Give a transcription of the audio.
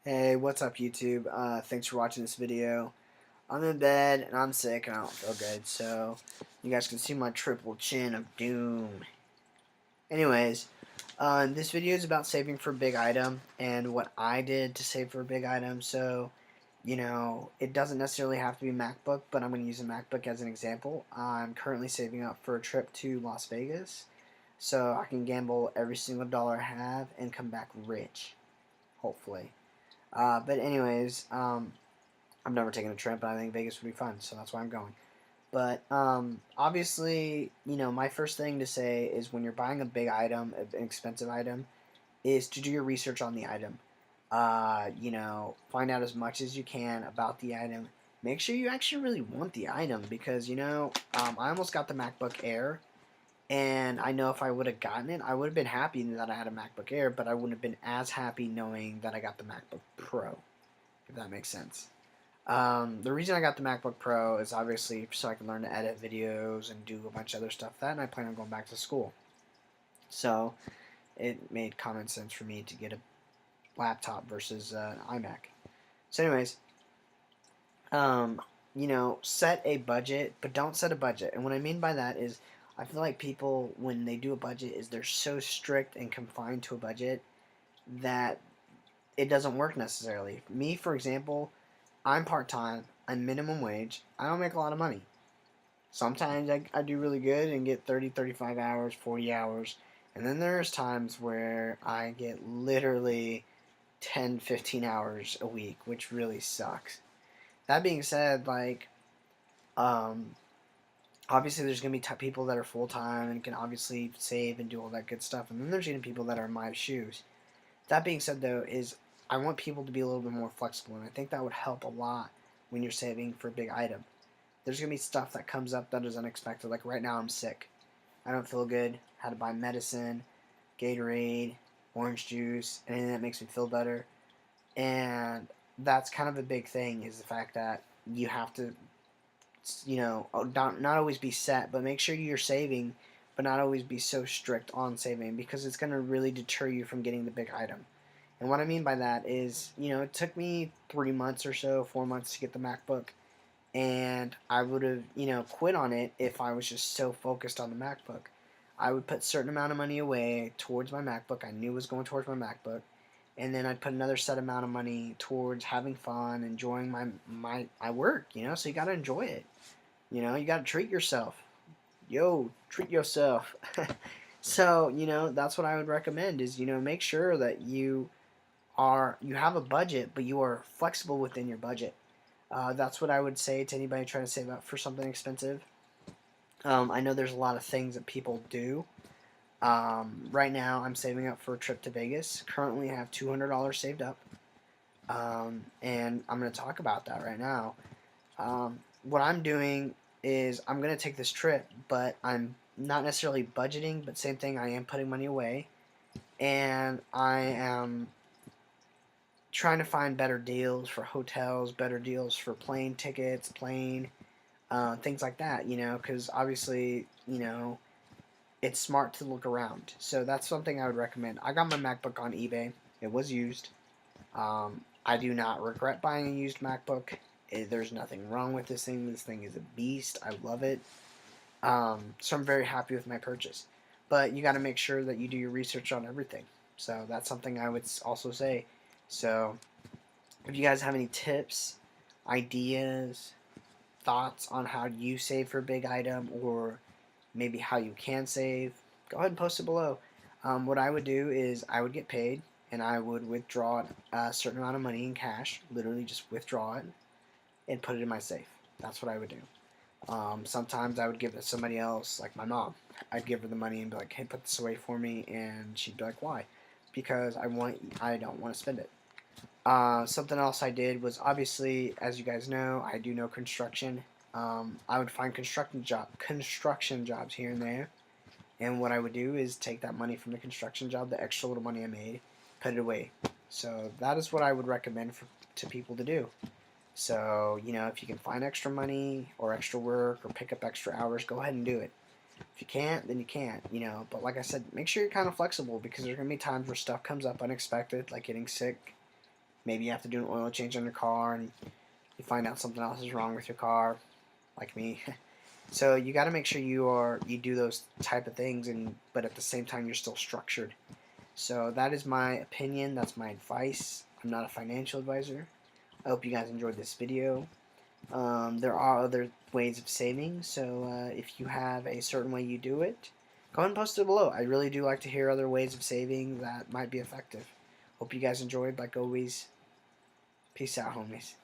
Hey, what's up YouTube? Thanks for watching this video. I'm in bed and I'm sick and I don't feel good, so you guys can see my triple chin of doom. Anyways, this video is about saving for a big item and what I did to save for a big item. So, it doesn't necessarily have to be MacBook, but I'm going to use a MacBook as an example. I'm currently saving up for a trip to Las Vegas, so I can gamble every single dollar I have and come back rich, hopefully. But anyways, I've never taken a trip, but I think Vegas would be fun, so that's why I'm going. But obviously, my first thing to say is when you're buying a big item, an expensive item, is to do your research on the item. Find out as much as you can about the item. Make sure you actually really want the item because, I almost got the MacBook Air, and I know if I would have gotten it, I would have been happy that I had a MacBook Air, but I wouldn't have been as happy knowing that I got the MacBook Pro, if that makes sense. The reason I got the MacBook Pro is obviously so I can learn to edit videos and do a bunch of other stuff. That, and I plan on going back to school. So it made common sense for me to get a laptop versus an iMac. So, anyways, set a budget, but don't set a budget. And what I mean by that is, I feel like people, when they do a budget, is they're so strict and confined to a budget that it doesn't work necessarily. Me, for example, I'm part-time, I'm minimum wage, I don't make a lot of money. Sometimes I do really good and get 30, 35 hours, 40 hours, and then there's times where I get literally 10, 15 hours a week, which really sucks. That being said, um, obviously there's going to be people that are full-time and can obviously save and do all that good stuff, and then there's going to be people that are in my shoes. That being said, though, is I want people to be a little bit more flexible, and I think that would help a lot when you're saving for a big item. There's going to be stuff that comes up that is unexpected. Like right now I'm sick. I don't feel good. Had to buy medicine, Gatorade, orange juice, anything that makes me feel better. And that's kind of a big thing is the fact that you have to, not always be set, but make sure you're saving, but not always be so strict on saving because it's going to really deter you from getting the big item. And what I mean by that is, it took me 3 months or so, 4 months to get the MacBook, and I would have, quit on it if I was just so focused on the MacBook. I would put a certain amount of money away towards my MacBook. I knew it was going towards my MacBook, and then I'd put another set amount of money towards having fun, enjoying my work. So you got to enjoy it. You got to treat yourself. Yo, treat yourself. So that's what I would recommend is make sure that you have a budget, but you are flexible within your budget. That's what I would say to anybody trying to save up for something expensive. I know there's a lot of things that people do. Right now, I'm saving up for a trip to Vegas. Currently, I have $200 saved up, and I'm going to talk about that right now. What I'm doing is I'm going to take this trip, but I'm not necessarily budgeting, but same thing, I am putting money away, and I am trying to find better deals for hotels, better deals for plane tickets, things like that, because obviously, it's smart to look around. So that's something I would recommend. I got my MacBook on eBay. It was used. I do not regret buying a used MacBook. There's nothing wrong with this thing. This thing is a beast. I love it. So I'm very happy with my purchase. But you got to make sure that you do your research on everything. So that's something I would also say. So if you guys have any tips, ideas, thoughts on how you save for a big item or maybe how you can save, go ahead and post it below. What I would do is I would get paid and I would withdraw a certain amount of money in cash, literally just withdraw it and put it in my safe. That's what I would do. Sometimes I would give it to somebody else, like my mom. I'd give her the money and be like, hey, put this away for me, and she'd be like, why? Because I don't want to spend it. Something else I did was obviously, as you guys know, I do know construction. I would find construction jobs here and there, and what I would do is take that money from the construction job, the extra little money I made, put it away. So that is what I would recommend to people to do. So if you can find extra money or extra work or pick up extra hours, go ahead and do it. If you can't, then you can't. But like I said, make sure you're kind of flexible because there's gonna be times where stuff comes up unexpected, like getting sick. Maybe you have to do an oil change on your car and you find out something else is wrong with your car, like me. So you got to make sure you do those type of things, but at the same time you're still structured. So that is my opinion. That's my advice. I'm not a financial advisor. I hope you guys enjoyed this video. There are other ways of saving, so if you have a certain way you do it, go ahead and post it below. I really do like to hear other ways of saving that might be effective. Hope you guys enjoyed. Like always, peace out, homies.